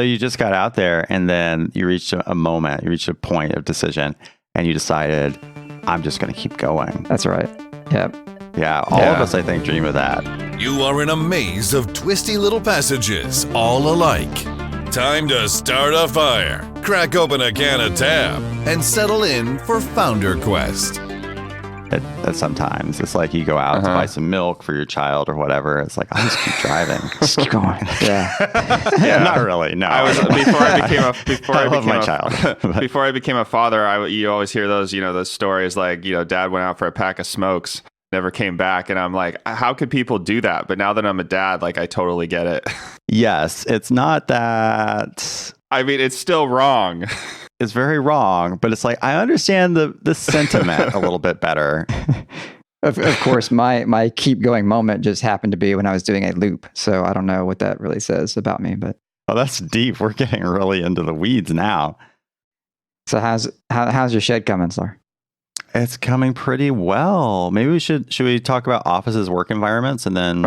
So you just got out there and then you reached a moment, you reached a point of decision and you decided, I'm just going to keep going. That's right. Yep. Yeah. All of us, I think, dream of that. You are in a maze of twisty little passages, all alike. Time to start a fire, crack open a can of Tab, and settle in for FounderQuest. Sometimes it's like you go out to buy some milk for your child or whatever. It's like, I'll just keep driving. Just keep going. Yeah. Not really. No. Before I became a father, you always hear those stories like, dad went out for a pack of smokes, never came back. And I'm like, how could people do that? But now that I'm a dad, like I totally get it. Yes. It's not that. I mean, it's still wrong. It's very wrong, but it's like, I understand the sentiment a little bit better. Of course, my keep going moment just happened to be when I was doing a loop. So I don't know what that really says about me, but. Oh, that's deep. We're getting really into the weeds now. So how's your shed coming, sir? It's coming pretty well. Maybe should we talk about offices, work environments, and then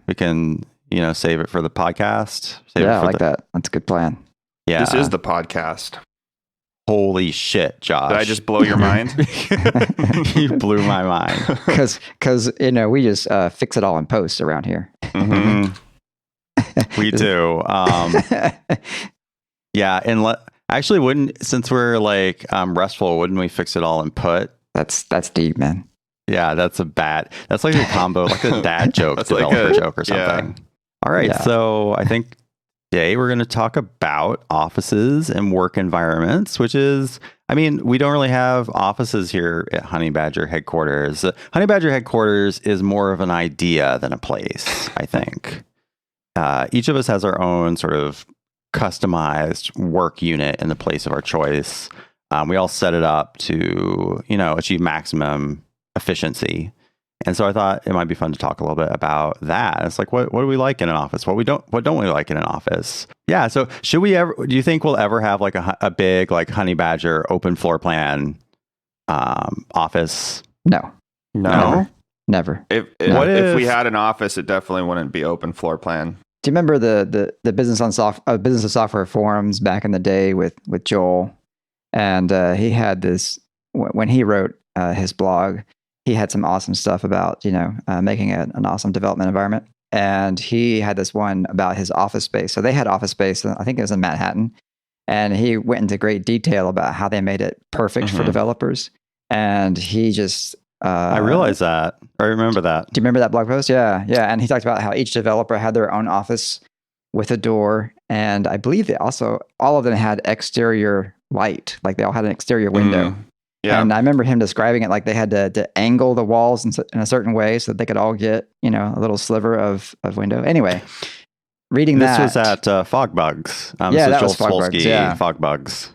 we can, save it for the podcast. I like that. That's a good plan. Yeah. This is the podcast. Holy shit, Josh. Did I just blow your mind? You blew my mind. Because we just fix it all in post around here. Mm-hmm. We do. Yeah. And actually, since we're like restful, wouldn't we fix it all in put? That's deep, man. Yeah, that's like a combo, like a dad joke, that's developer like joke or something. Yeah. All right. Yeah. So I think today we're going to talk about offices and work environments, which is, we don't really have offices here at Honey Badger headquarters. Honey Badger headquarters is more of an idea than a place, I think. Each of us has our own sort of customized work unit in the place of our choice. We all set it up to, achieve maximum efficiency. And so I thought it might be fun to talk a little bit about that. It's like, what do we like in an office? What don't we like in an office? Yeah. So do you think we'll ever have like a big, like Honey Badger open floor plan, office? No. Never. If we had an office, it definitely wouldn't be open floor plan. Do you remember the business of software forums back in the day with Joel? And he had this, when he wrote his blog, he had some awesome stuff about, making an awesome development environment. And he had this one about his office space. So they had office space, I think it was in Manhattan. And he went into great detail about how they made it perfect for developers. And he just... I realize that. I remember that. Do you remember that blog post? Yeah. Yeah. And he talked about how each developer had their own office with a door. And I believe all of them had exterior light. Like they all had an exterior window. Yeah. And I remember him describing it like they had to angle the walls in a certain way so that they could all get, a little sliver of window. Anyway, reading this was at Fogbugs. That was Fogbugs. Yeah. Fogbugs.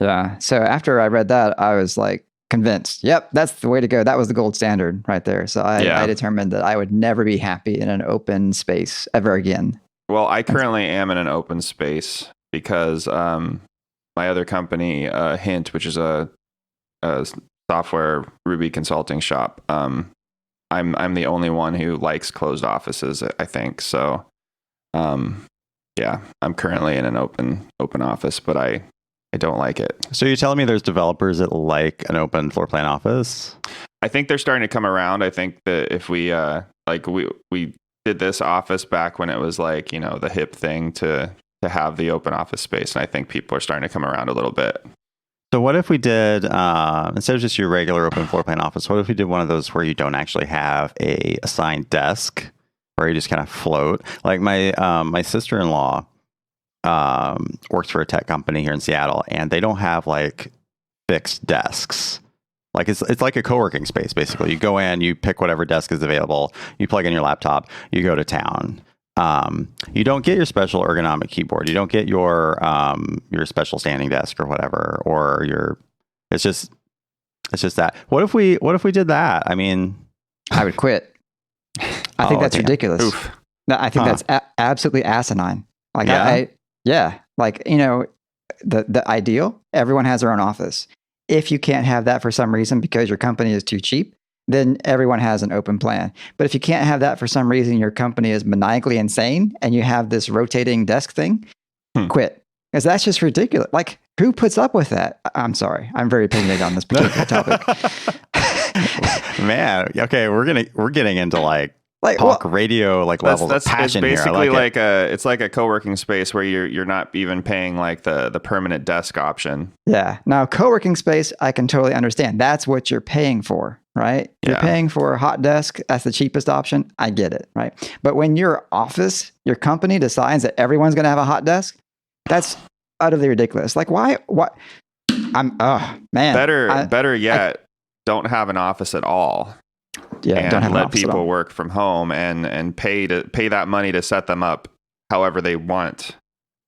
Yeah. So after I read that, I was like convinced. Yep, that's the way to go. That was the gold standard right there. So I determined that I would never be happy in an open space ever again. Well, I currently am in an open space because my other company, Hint, which is a software Ruby consulting shop. I'm the only one who likes closed offices, I think. So, I'm currently in an open office, but I don't like it. So you're telling me there's developers that like an open floor plan office? I think they're starting to come around. I think that if we we did this office back when it was like, the hip thing to have the open office space, and I think people are starting to come around a little bit. So what if we did, instead of just your regular open floor plan office, what if we did one of those where you don't actually have a assigned desk, where you just kind of float? Like my sister-in-law works for a tech company here in Seattle, and they don't have like fixed desks. Like it's like a co-working space, basically. You go in, you pick whatever desk is available, you plug in your laptop, you go to town. You don't get your special ergonomic keyboard. You don't get your special standing desk or whatever, or it's just that. What if we did that? I would quit. I think that's ridiculous. Oof. No, I think that's absolutely asinine. Like the ideal, everyone has their own office. If you can't have that for some reason because your company is too cheap, then everyone has an open plan. But if you can't have that for some reason, your company is maniacally insane and you have this rotating desk thing, quit. Because that's just ridiculous. Like, who puts up with that? I'm sorry. I'm very opinionated on this particular topic. Man, okay, we're getting into like talk radio levels of passion here. It's basically it's like a co-working space where you're not even paying like the permanent desk option. Yeah. Now, co-working space, I can totally understand. That's what you're paying for, right? Yeah. You're paying for a hot desk. That's the cheapest option. I get it, right? But when your office, your company decides that everyone's going to have a hot desk, that's utterly ridiculous. Like, why? What? Man. Better yet, don't have an office at all. Yeah, and don't have let people work from home and pay that money to set them up however they want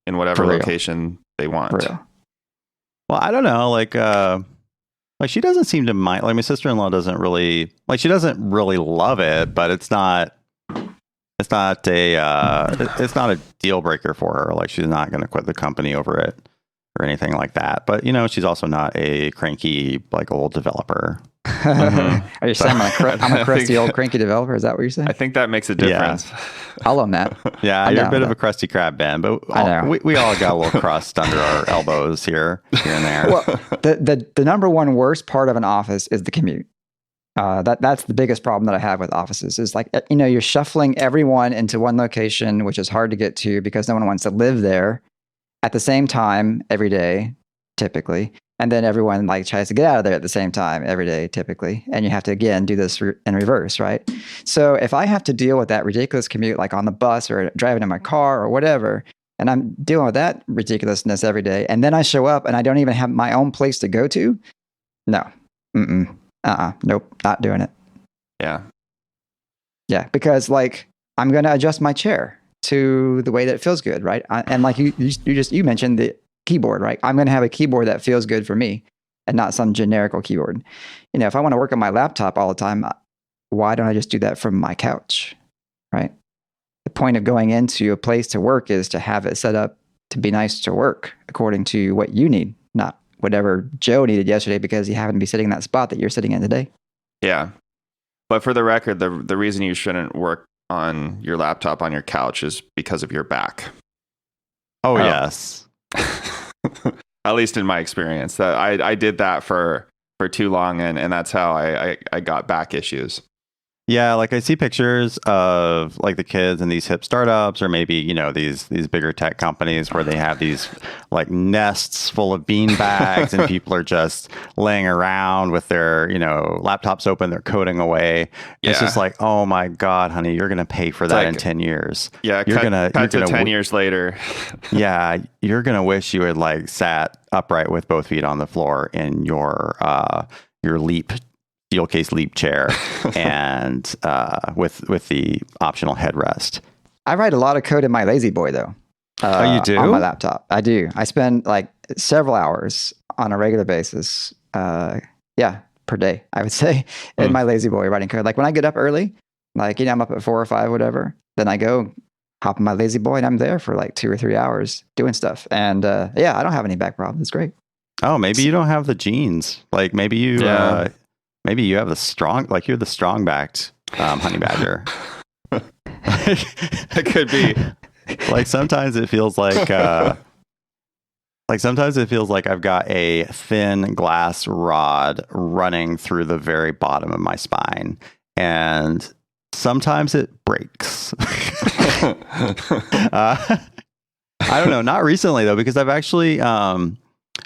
in whatever location they want. Well, I don't know, like she doesn't seem to mind. Like my sister-in-law doesn't really she doesn't really love it, but it's not a deal breaker for her. Like she's not going to quit the company over it or anything like that. But she's also not a cranky like old developer. Are you saying I'm a crusty old cranky developer? Is that what you're saying? I think that makes a difference. Yeah. I'll own that. Yeah, you're a bit of a crusty crab, Ben, but we all got a little crust under our elbows here and there. Well, the number one worst part of an office is the commute. That's the biggest problem that I have with offices is like, you're shuffling everyone into one location, which is hard to get to because no one wants to live there at the same time every day, typically. And then everyone like tries to get out of there at the same time every day, typically. And you have to, again, do this in reverse, right? So if I have to deal with that ridiculous commute, like on the bus or driving in my car or whatever, and I'm dealing with that ridiculousness every day, and then I show up and I don't even have my own place to go to, no. Nope, not doing it. Yeah. Yeah, because like I'm going to adjust my chair to the way that it feels good, right? And like you mentioned the keyboard, right? I'm going to have a keyboard that feels good for me and not some generical keyboard. If I want to work on my laptop all the time, why don't I just do that from my couch, right? The point of going into a place to work is to have it set up to be nice to work according to what you need, not whatever Joe needed yesterday because he happened to be sitting in that spot that you're sitting in today. Yeah. But for the record, the reason you shouldn't work on your laptop on your couch is because of your back. Oh. Yes. At least in my experience, that I did that for too long, and that's how I got back issues. Yeah, like I see pictures of like the kids in these hip startups, or maybe these bigger tech companies where they have these like nests full of bean bags, and people are just laying around with their laptops open, they're coding away. Yeah. It's just like, oh my god, honey, you're gonna pay for that in 10 years. Yeah, you're gonna 10 years later. Yeah, you're gonna wish you had like sat upright with both feet on the floor in your steel case Leap chair and with the optional headrest. I write a lot of code in my Lazy Boy though. Oh, you do? On my laptop. I do. I spend like several hours on a regular basis. Per day, I would say, in my Lazy Boy writing code. Like when I get up early, like I'm up at 4 or 5, whatever. Then I go hop in my Lazy Boy and I'm there for like 2 or 3 hours doing stuff. And I don't have any back problems. It's great. Oh, maybe you don't have the genes. Like maybe you. Yeah. Maybe you have you're the strong backed honey badger. It could be. Like sometimes it feels like I've got a thin glass rod running through the very bottom of my spine, and sometimes it breaks. I don't know. Not recently though, because I've actually.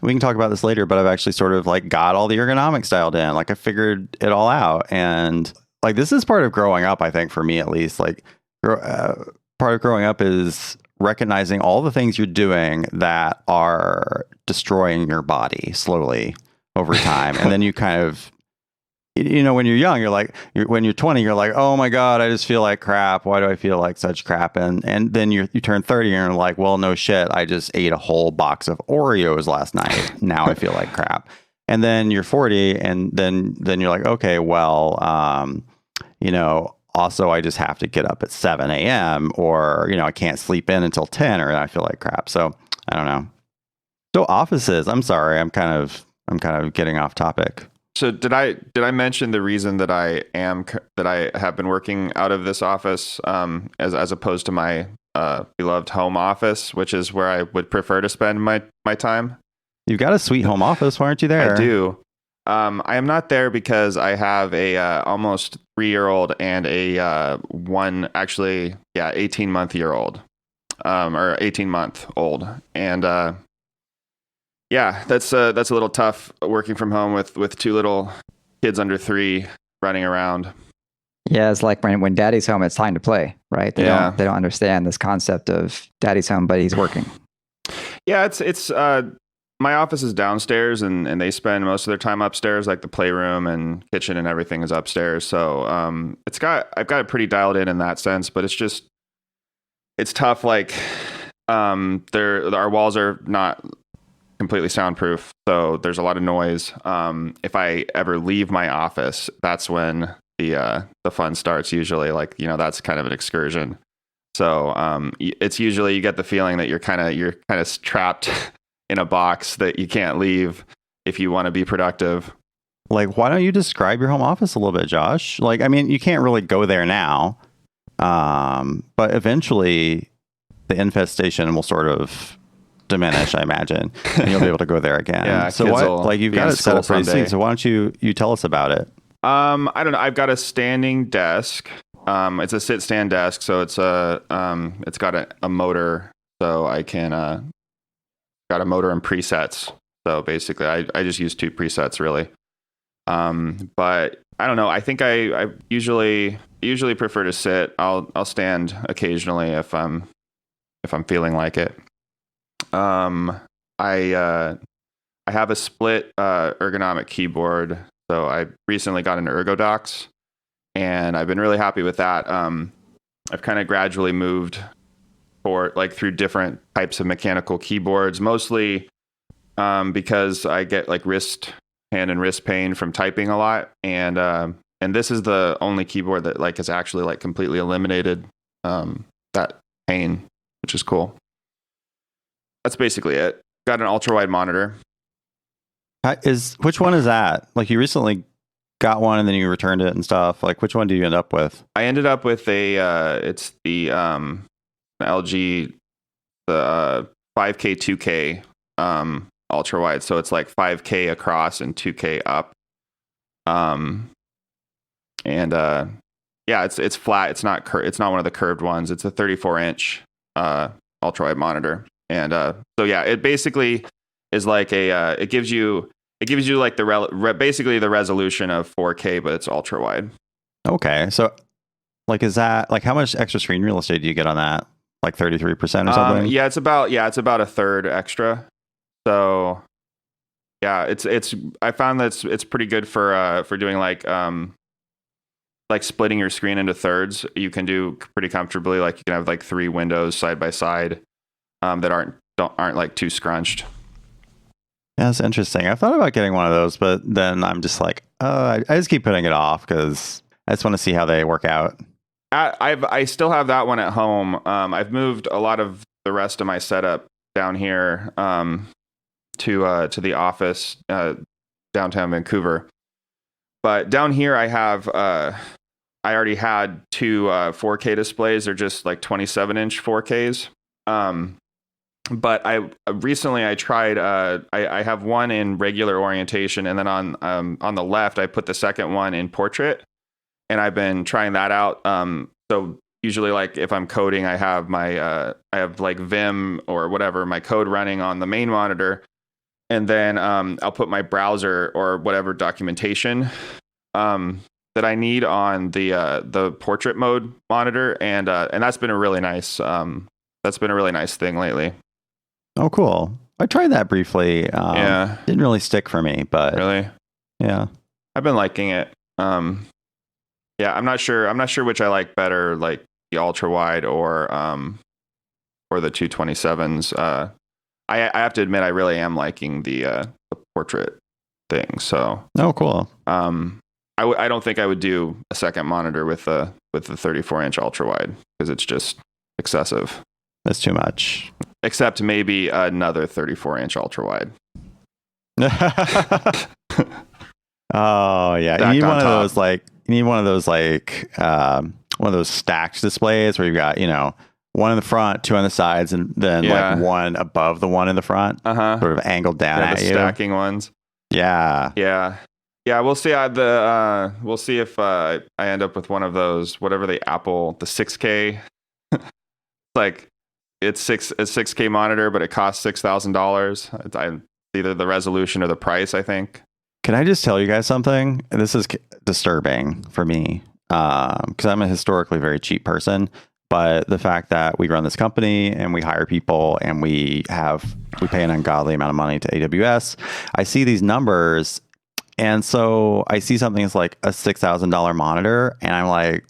We can talk about this later, but I've actually sort of like got all the ergonomics dialed in. Like I figured it all out. And like, this is part of growing up, I think, for me, at least. Like part of growing up is recognizing all the things you're doing that are destroying your body slowly over time. And then you kind of, when you're young, you're like, when you're 20, you're like, oh my God, I just feel like crap. Why do I feel like such crap? And then you turn 30 and you're like, well, no shit. I just ate a whole box of Oreos last night. Now I feel like crap. And then you're 40 and then you're like, okay, well, also I just have to get up at 7 a.m. or, I can't sleep in until 10 or I feel like crap. So I don't know. So offices, I'm sorry. I'm kind of getting off topic. So did I mention the reason that I have been working out of this office as opposed to my beloved home office, which is where I would prefer to spend my time. You've got a sweet home office. Why aren't you there? I do. I am not there because I have a almost 3-year-old and a 18-month-year-old, or 18-month-old, and that's a little tough working from home with 2 little kids under 3 running around. Yeah, it's like when daddy's home, it's time to play, right? They don't understand this concept of daddy's home, but he's working. Yeah, it's my office is downstairs, and they spend most of their time upstairs, like the playroom and kitchen and everything is upstairs. So I've got it pretty dialed in that sense, but it's tough. Like our walls are not completely soundproof, so there's a lot of noise. If I ever leave my office, that's when the fun starts. Usually, like, that's kind of an excursion. So it's usually you get the feeling that you're kind of trapped in a box that you can't leave if you want to be productive. Like, why don't you describe your home office a little bit, Josh? Like, I mean, you can't really go there now, but eventually the infestation will sort of diminish, I imagine, and you'll be able to go there again. Yeah, so you've got it set up pretty soon. So why don't you tell us about it? I don't know. I've got a standing desk. It's a sit-stand desk, so it's it's got a motor, so I can got a motor and presets. So basically, I just use 2 presets really. But I don't know. I think I usually prefer to sit. I'll stand occasionally if I'm feeling like it. I have a split ergonomic keyboard. So I recently got an ErgoDox, and I've been really happy with that. I've kind of gradually moved through different types of mechanical keyboards, mostly because I get like hand and wrist pain from typing a lot, and this is the only keyboard that has actually completely eliminated that pain, which is cool. That's basically it. Got an ultra wide monitor. Which one is that? Like, you recently got one and then you returned it and stuff. Like, which one do you end up with? I ended up with it's the LG, the 5K 2K ultra wide. So it's like 5K across and 2K up. It's flat. It's not one of the curved ones. It's a 34-inch ultra wide monitor. And it basically is like it gives you like basically the resolution of 4K, but it's ultra wide. Okay, so is that how much extra screen real estate do you get on that? Like 33% or something? It's about a third extra. So yeah, it's I found that it's pretty good for doing like splitting your screen into thirds. You can do pretty comfortably. Like, you can have like 3 windows side by side that aren't like too scrunched. Yeah, that's interesting. I thought about getting one of those, but then I'm just like, I just keep putting it off because I just want to see how they work out. I still have that one at home. I've moved a lot of the rest of my setup down here to the office downtown Vancouver. But down here I have I already had 2 4K displays. They're just like 27-inch 4Ks. But I recently tried I have one in regular orientation, and then on the left I put the second one in portrait, and I've been trying that out. So usually, like, if I'm coding, I have my I have like Vim or whatever, my code running on the main monitor, and then I'll put my browser or whatever documentation that I need on the portrait mode monitor, and that's been a really nice thing lately. Oh, cool. I tried that briefly. Didn't really stick for me, but really, yeah, I've been liking it. I'm not sure which I like better, like the ultra wide or the 227s. I have to admit, I really am liking the portrait thing. So, oh, cool. I don't think I would do a second monitor with the 34-inch ultra wide because it's just excessive. That's too much. Except maybe another 34-inch ultra wide. Oh yeah, you need one of those one of those stacked displays where you've got one in the front, two on the sides, and then like one above the one in the front, sort of angled down at the you. stacking ones. Yeah. We'll see. We'll see if I end up with one of those, whatever the 6K. Like it's a 6K monitor, but it costs $6,000. It's either the resolution or the price, I think. Can I just tell you guys something? This is disturbing for me because I'm a historically very cheap person. But the fact that we run this company and we hire people and we pay an ungodly amount of money to AWS, I see these numbers. And so I see something that's like a $6,000 monitor and I'm like,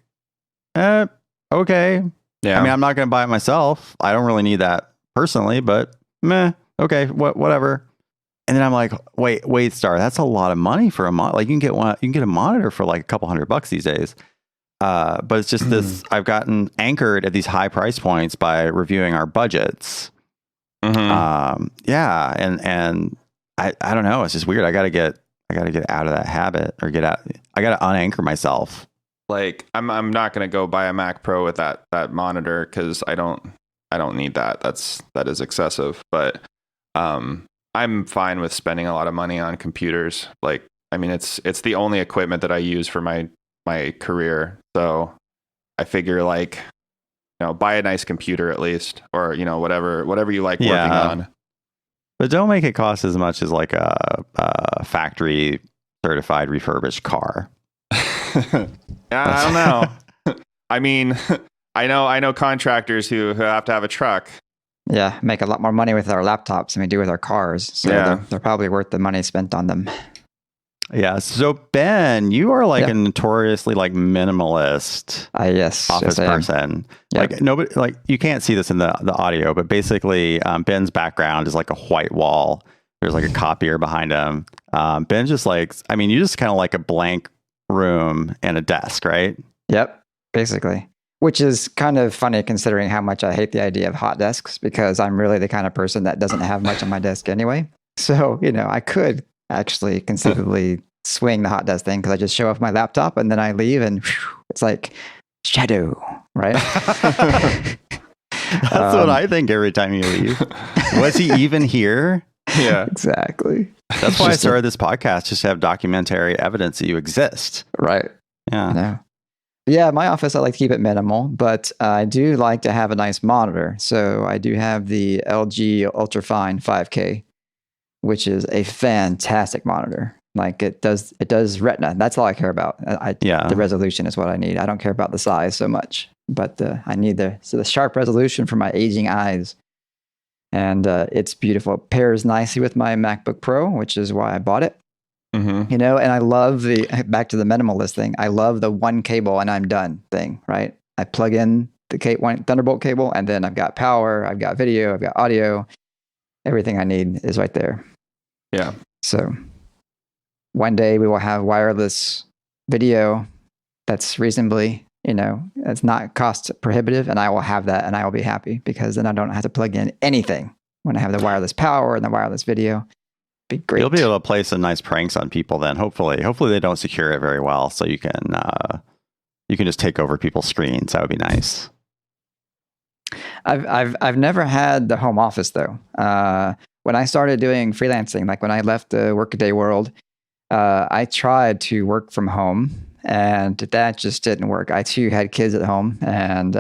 okay. Yeah. I mean, I'm not going to buy it myself. I don't really need that personally, but okay, whatever. And then I'm like, wait, Star, that's a lot of money for a monitor. Like you can get a monitor for like a couple $100 these days. But it's just this, I've gotten anchored at these high price points by reviewing our budgets. And I don't know. It's just weird. I gotta get out of that habit I gotta unanchor myself. Like I'm not going to go buy a Mac Pro with that monitor because I don't need that. That is excessive. But I'm fine with spending a lot of money on computers. Like, I mean, it's the only equipment that I use for my career. So I figure like, buy a nice computer at least, or, whatever you like working on. But don't make it cost as much as like a factory certified refurbished car. I don't know. I mean, I know contractors who have to have a truck. Yeah, make a lot more money with our laptops than we do with our cars. So they're probably worth the money spent on them. Yeah. So Ben, you are like a notoriously like minimalist office person. Yep. Like nobody, like you can't see this in the audio, but basically Ben's background is like a white wall. There's like a copier behind him. Ben just like, I mean, you just kind of like a blank room and a desk, right? Yep, basically. Which is kind of funny considering how much I hate the idea of hot desks because I'm really the kind of person that doesn't have much on my desk anyway. So, I could actually conceivably swing the hot desk thing because I just show off my laptop and then I leave and it's like shadow, right? That's what I think every time you leave. Was he even here? Yeah, exactly. That's why I started this podcast, just to have documentary evidence that you exist. Right. Yeah. I know. Yeah, my office, I like to keep it minimal, but I do like to have a nice monitor. So I do have the LG Ultrafine 5K, which is a fantastic monitor. Like it does Retina. That's all I care about. The resolution is what I need. I don't care about the size so much, but I need the sharp resolution for my aging eyes. And it's beautiful. It pairs nicely with my MacBook Pro, which is why I bought it. Mm-hmm. And I love back to the minimalist thing. I love the one cable and I'm done thing, right? I plug in the one Thunderbolt cable and then I've got power, I've got video, I've got audio. Everything I need is right there. Yeah. So one day we will have wireless video that's reasonably, it's not cost prohibitive and I will have that and I will be happy because then I don't have to plug in anything when I have the wireless power and the wireless video. Be great. You'll be able to play some nice pranks on people then. Hopefully they don't secure it very well, so you can just take over people's screens. That would be nice. I've never had the home office though. When I started doing freelancing, like when I left the Workaday world, I tried to work from home, and that just didn't work. I too had kids at home, and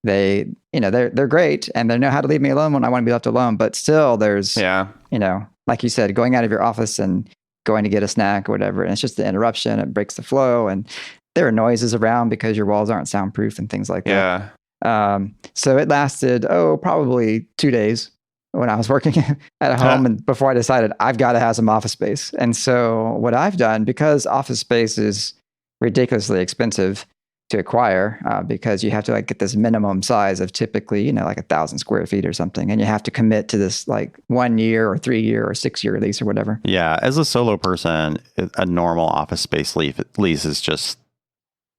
they're great, and they know how to leave me alone when I want to be left alone. But still, there's like you said, going out of your office and going to get a snack or whatever, and it's just the interruption. It breaks the flow, and there are noises around because your walls aren't soundproof and things like that. Yeah. So it lasted, probably 2 days when I was working at home and before I decided I've got to have some office space. And so what I've done, because office space is ridiculously expensive to acquire, because you have to get this minimum size of typically, like 1,000 square feet or something. And you have to commit to this 1 year or 3 year or 6 year lease or whatever. Yeah. As a solo person, a normal office space lease is just,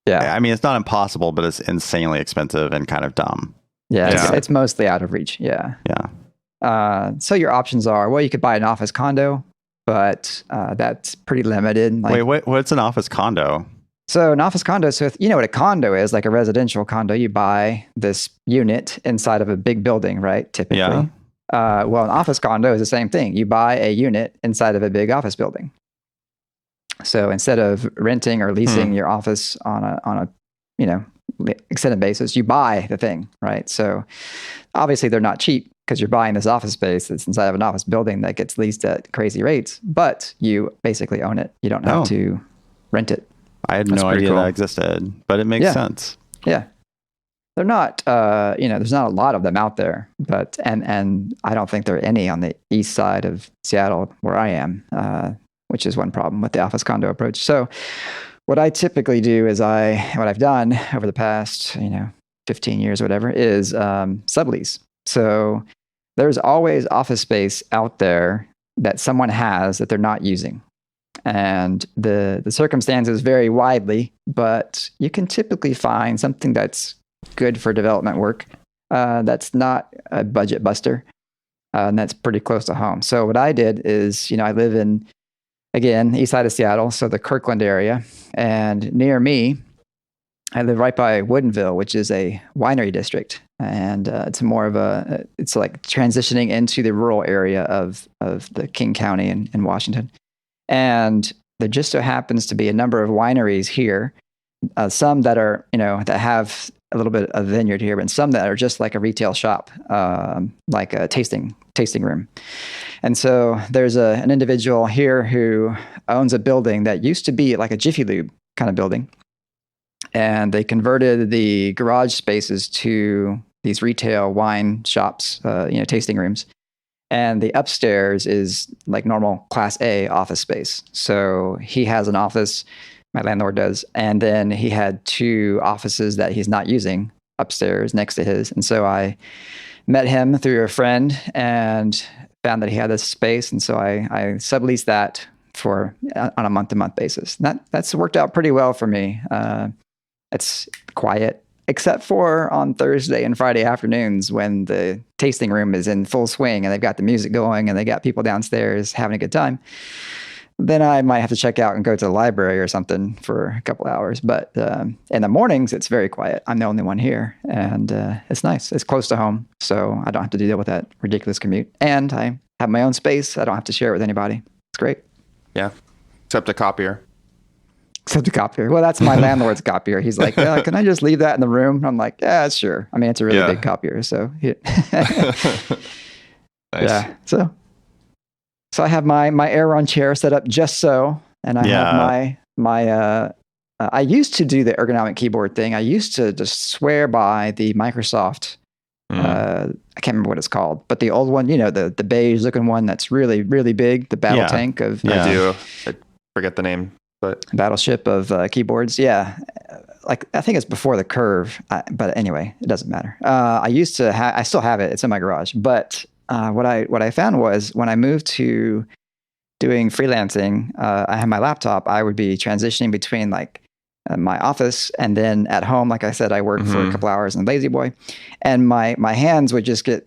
I mean, it's not impossible, but it's insanely expensive and kind of dumb. Yeah. It's mostly out of reach. Yeah. Yeah. So your options are, well, you could buy an office condo, but that's pretty limited. Wait, what's an office condo? So an office condo, so you know what a condo is, like a residential condo, you buy this unit inside of a big building, right? Typically. Yeah. Well, an office condo is the same thing. You buy a unit inside of a big office building. So instead of renting or leasing your office on a extended basis, you buy the thing, right? So obviously they're not cheap because you're buying this office space that's inside of an office building that gets leased at crazy rates, but you basically own it. You don't have to rent it. I had no idea that existed, but it makes sense. Yeah. They're not, there's not a lot of them out there, but, and I don't think there are any on the east side of Seattle where I am, which is one problem with the office condo approach. So what I typically do is what I've done over the past, 15 years, or whatever, is sublease. So there's always office space out there that someone has that they're not using. And the circumstances vary widely, but you can typically find something that's good for development work. That's not a budget buster. And that's pretty close to home. So what I did is, I live in, again, east side of Seattle, so the Kirkland area. And near me, I live right by Woodinville, which is a winery district. And it's more of it's like transitioning into the rural area of the King County in Washington. And there just so happens to be a number of wineries here, some that are, that have a little bit of vineyard here, and some that are just like a retail shop, like a tasting room. And so there's an individual here who owns a building that used to be like a Jiffy Lube kind of building. And they converted the garage spaces to these retail wine shops, tasting rooms. And the upstairs is like normal Class A office space. So he has an office, my landlord does, and then he had 2 offices that he's not using upstairs next to his. And so I met him through a friend and found that he had this space. And so I subleased that on a month-to-month basis. And that's worked out pretty well for me. It's quiet, except for on Thursday and Friday afternoons when the tasting room is in full swing and they've got the music going and they got people downstairs having a good time. Then I might have to check out and go to the library or something for a couple hours. But in the mornings, it's very quiet. I'm the only one here. And it's nice. It's close to home. So I don't have to deal with that ridiculous commute. And I have my own space. I don't have to share it with anybody. It's great. Yeah. Except a copier. Except a copier. Well, that's my landlord's copier. He's like, yeah, can I just leave that in the room? I'm like, yeah, sure. I mean, it's a really big copier. So, Nice. Yeah. So I have my air run chair set up just so, and I have my I used to do the ergonomic keyboard thing. I used to just swear by the Microsoft. I can't remember what it's called, but the old one, the beige looking one that's really, really big, the battle tank of. I do. I forget the name. But battleship of keyboards. Yeah. Like, I think it's before the Curve, but anyway, it doesn't matter. I used to I still have it. It's in my garage. But what I found was when I moved to doing freelancing, I had my laptop. I would be transitioning between like my office and then at home. Like I said, I worked for a couple hours in Lazy Boy, and my hands would just get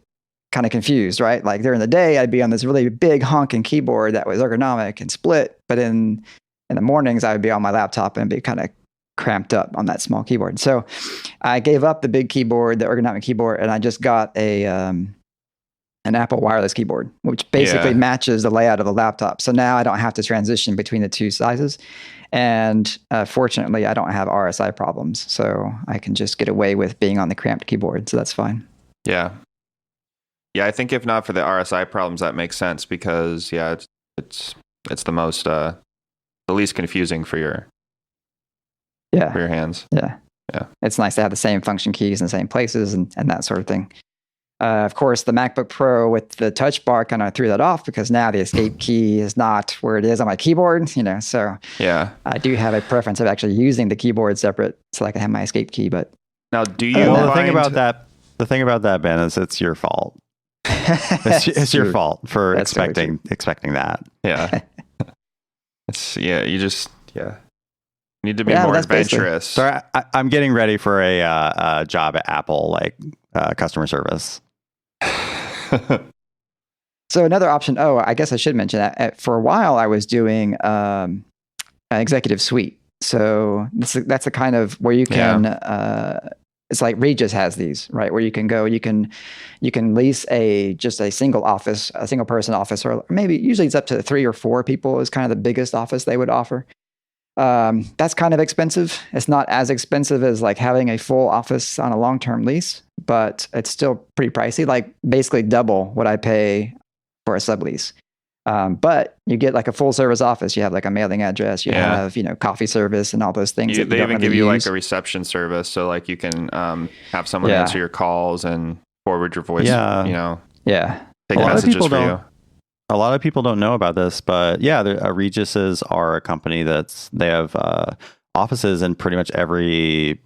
kind of confused, right? Like during the day, I'd be on this really big honking keyboard that was ergonomic and split, but in the mornings, I would be on my laptop and be kind of cramped up on that small keyboard. So I gave up the big keyboard, the ergonomic keyboard, and I just got an Apple wireless keyboard, which basically matches the layout of the laptop. So now I don't have to transition between the 2 sizes. And fortunately, I don't have RSI problems. So I can just get away with being on the cramped keyboard. So that's fine. Yeah. Yeah, I think if not for the RSI problems, that makes sense because, it's the most... the least confusing for your hands. Yeah. It's nice to have the same function keys in the same places and that sort of thing. Of course, the MacBook Pro with the touch bar kind of threw that off because now the escape key is not where it is on my keyboard, so I do have a preference of actually using the keyboard separate so I can have my escape key. But now, do you the thing about that, Ben, is it's your fault. It's your fault for expecting that. Yeah. You need to be more adventurous. So I'm getting ready for a job at Apple, like customer service. So another option. Oh, I guess I should mention that for a while I was doing an executive suite. So that's a kind of where you can. It's like Regis has these, right? Where you can go, you can lease just a single office, a single person office, or maybe usually it's up to 3 or 4 people is kind of the biggest office they would offer. That's kind of expensive. It's not as expensive as like having a full office on a long-term lease, but it's still pretty pricey, like basically double what I pay for a sublease. But you get like a full service office. You have like a mailing address. You have, coffee service and all those things. They even give you like a reception service. So like you can have someone answer your calls and forward your voice, take messages for you. A lot of people don't know about this, but Regis's are a company they have offices in pretty much every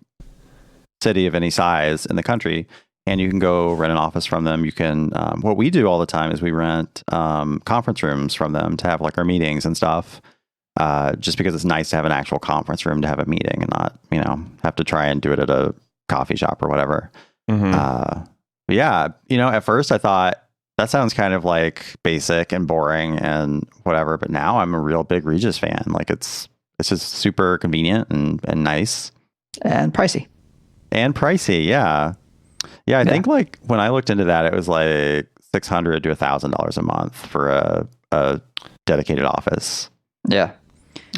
city of any size in the country. And you can go rent an office from them. You can, what we do all the time is we rent conference rooms from them to have like our meetings and stuff. Just because it's nice to have an actual conference room to have a meeting and not, have to try and do it at a coffee shop or whatever. But at first I thought that sounds kind of like basic and boring and whatever. But now I'm a real big Regis fan. Like it's just super convenient and nice. And pricey. Yeah. Yeah, I think like when I looked into that, it was like $600 to $1,000 a month for a dedicated office. Yeah,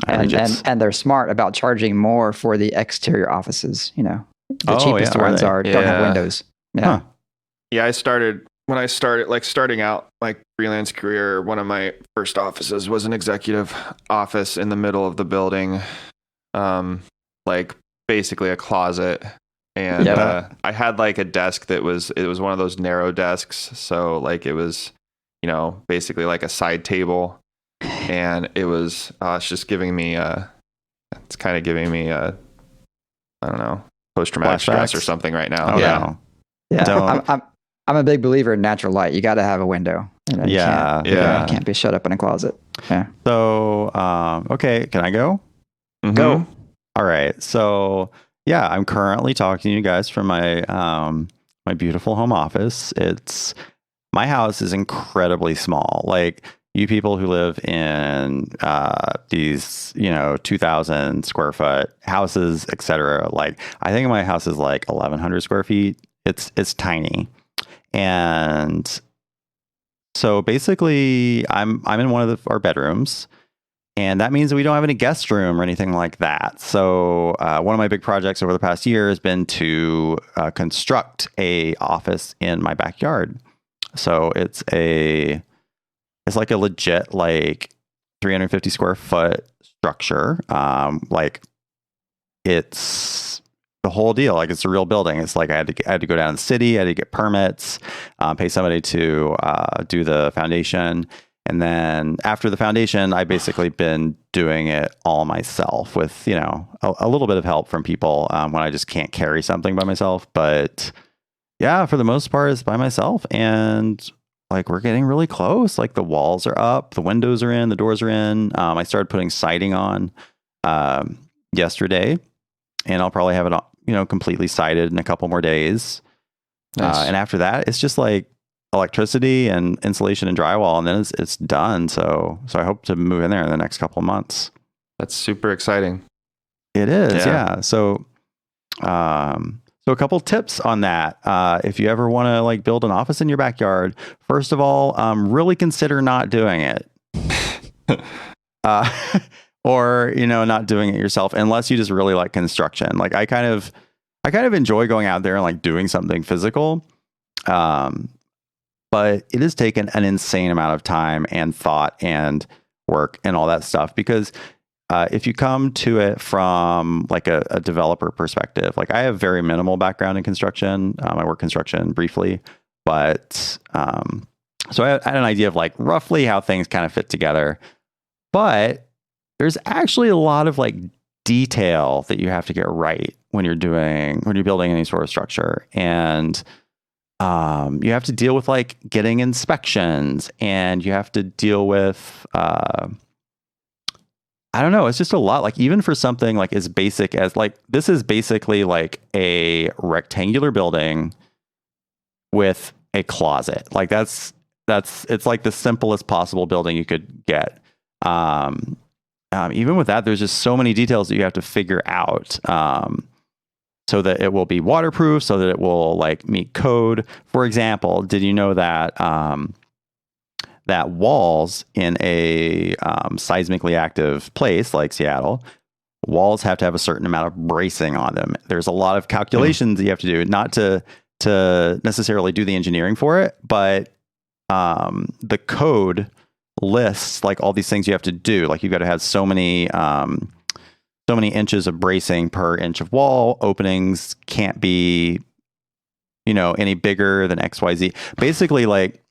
and they're smart about charging more for the exterior offices. The cheapest ones don't have windows. Yeah, yeah. When I started starting out my freelance career, one of my first offices was an executive office in the middle of the building, like basically a closet. And I had like a desk it was one of those narrow desks. So like it was, basically like a side table. And it was, it's just giving me, it's kind of giving me I don't know, post-traumatic stress or something right now. Oh, yeah. Yeah. I'm a big believer in natural light. You got to have a window. You can't be shut up in a closet. Yeah. So, okay. Can I go? Mm-hmm. Go. All right. So, yeah, I'm currently talking to you guys from my my beautiful home office. My house is incredibly small. Like you people who live in these 2,000 square foot houses, etc. Like I think my house is like 1,100 square feet. It's tiny, and so basically I'm in one of our bedrooms. And that means we don't have any guest room or anything like that. So one of my big projects over the past year has been to construct a office in my backyard. So it's like a legit like 350 square foot structure. Like it's the whole deal. Like it's a real building. It's like I had to go down to the city. I had to get permits, pay somebody to do the foundation. And then after the foundation, I basically been doing it all myself with, a little bit of help from people when I just can't carry something by myself. But yeah, for the most part, it's by myself. And like we're getting really close. Like the walls are up, the windows are in, the doors are in. I started putting siding on yesterday, and I'll probably have it, completely sided in a couple more days. Nice. And after that, it's just like electricity and insulation and drywall, and then it's done. So I hope to move in there in the next couple of months. That's super exciting. It is, yeah. So a couple tips on that. If you ever want to like build an office in your backyard, first of all, really consider not doing it, or not doing it yourself unless you just really like construction. Like I kind of enjoy going out there and like doing something physical. But it has taken an insane amount of time and thought and work and all that stuff, because if you come to it from like a developer perspective, like I have very minimal background in construction. I work construction briefly, but so I had an idea of like roughly how things kind of fit together. But there's actually a lot of like detail that you have to get right when you're building any sort of structure. And you have to deal with like getting inspections, and you have to deal with, I don't know. It's just a lot. Like even for something like as basic as like, this is basically like a rectangular building with a closet. Like it's like the simplest possible building you could get. even with that, there's just so many details that you have to figure out so that it will be waterproof, so that it will like meet code. For example, did you know that that walls in a seismically active place like Seattle, walls have to have a certain amount of bracing on them? There's a lot of calculations you have to do, not to necessarily do the engineering for it, but the code lists like all these things you have to do. Like you've got to have so many inches of bracing per inch of wall. Openings can't be, any bigger than XYZ. Basically, like,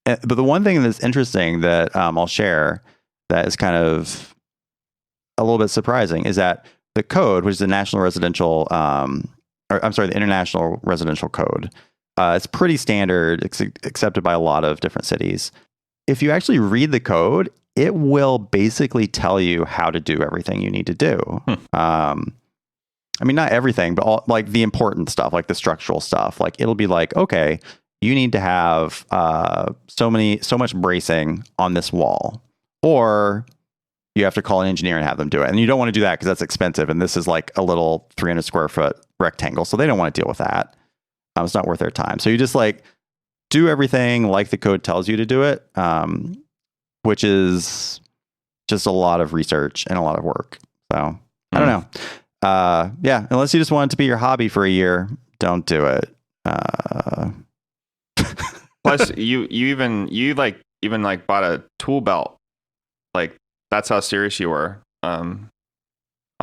but the one thing that's interesting that I'll share that is kind of a little bit surprising is that the code, which is the the International Residential Code, it's pretty standard, accepted by a lot of different cities. If you actually read the code, it will basically tell you how to do everything you need to do. I mean, not everything, but all, like the important stuff, like the structural stuff. Like it'll be like, okay, you need to have so much bracing on this wall, or you have to call an engineer and have them do it. And you don't want to do that because that's expensive. And this is like a little 300 square foot rectangle, so they don't want to deal with that. It's not worth their time. So you just like do everything like the code tells you to do it, which is just a lot of research and a lot of work. So I don't know. Yeah, unless you just want it to be your hobby for a year, don't do it. Plus, you even bought a tool belt. Like that's how serious you were on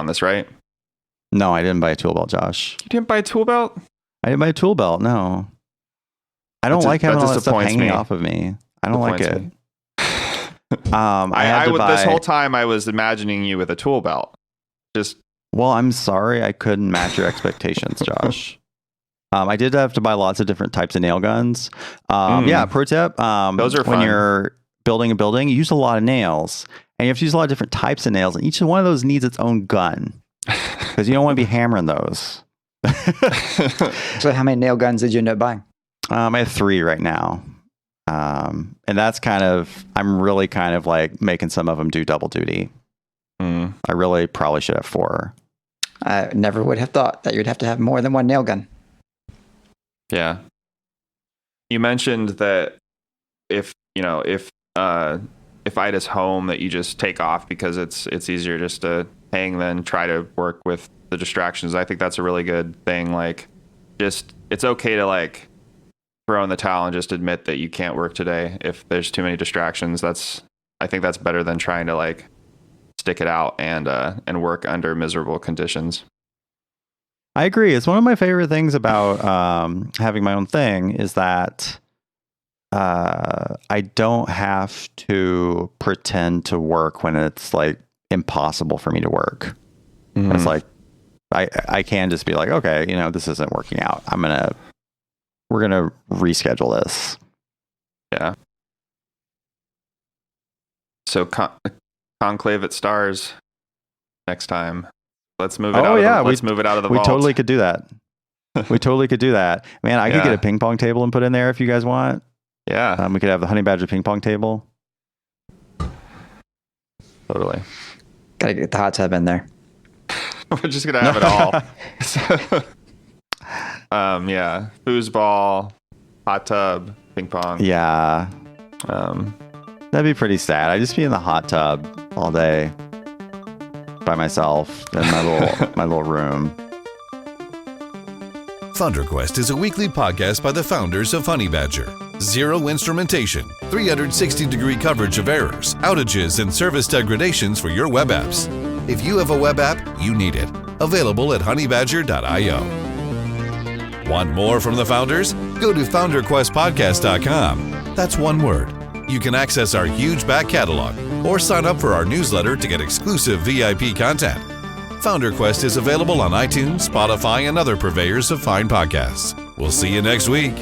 this, right? No, I didn't buy a tool belt, Josh. You didn't buy a tool belt? I didn't buy a tool belt. No, I don't like having all that stuff hanging off of me. I don't like it. This whole time I was imagining you with a tool belt. Well, I'm sorry I couldn't match your expectations, Josh. I did have to buy lots of different types of nail guns. Yeah, pro tip. Those are when fun. you're building a building, you use a lot of nails, and you have to use a lot of different types of nails, and each one of those needs its own gun because you don't want to be hammering those. So how many nail guns did you end up buying? I have 3 right now. And that's I'm really kind of like making some of them do double duty. I really probably should have 4. I never would have thought that you'd have to have more than one nail gun. Yeah. You mentioned that if Ida's home that you just take off because it's easier just to hang than try to work with the distractions. I think that's a really good thing. Like just, it's okay to like throw in the towel and just admit that you can't work today if there's too many distractions. I think that's better than trying to like stick it out and work under miserable conditions. I agree. It's one of my favorite things about having my own thing is that I don't have to pretend to work when it's like impossible for me to work. Mm-hmm. It's like I can just be like, okay, this isn't working out. We're gonna reschedule this. Yeah. So conclave at stars next time. Let's move it out. Let's move it out of the vault. We totally could do that. Man, I could get a ping pong table and put in there if you guys want. Yeah. We could have the Honey Badger ping pong table. Totally. Gotta get the hot tub in there. We're just gonna have it all. Yeah. Foosball, hot tub, ping pong. Yeah. That'd be pretty sad. I'd just be in the hot tub all day by myself in my little room. FounderQuest is a weekly podcast by the founders of Honey Badger. 0 instrumentation, 360-degree coverage of errors, outages, and service degradations for your web apps. If you have a web app, you need it. Available at honeybadger.io. Want more from the founders? Go to FounderQuestPodcast.com. That's one word. You can access our huge back catalog or sign up for our newsletter to get exclusive VIP content. FounderQuest is available on iTunes, Spotify, and other purveyors of fine podcasts. We'll see you next week.